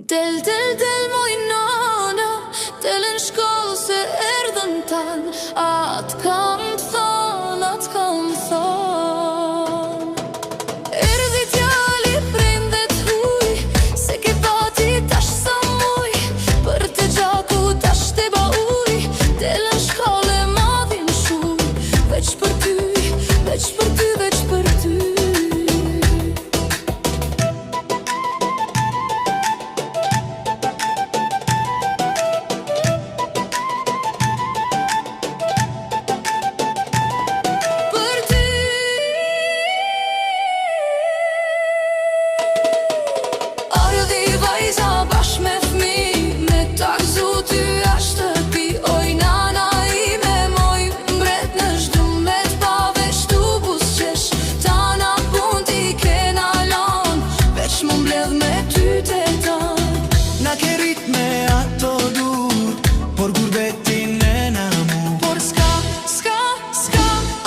Del, del, del, moj nana, del në shkollë se erdhën tanë. Atë kam thonë, atë kam thonë. Erdhi djali prindet huj, se ke pati tash sa muj. Për të gjaku tash te ba uj, del në shkollë e madhin shuj. Veç për ty, veç për ty, veç për ty.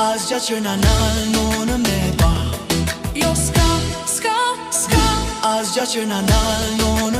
Asgja që na nalë në me ba. Jo s'ka, s'ka, s'ka. Asgja që na nalë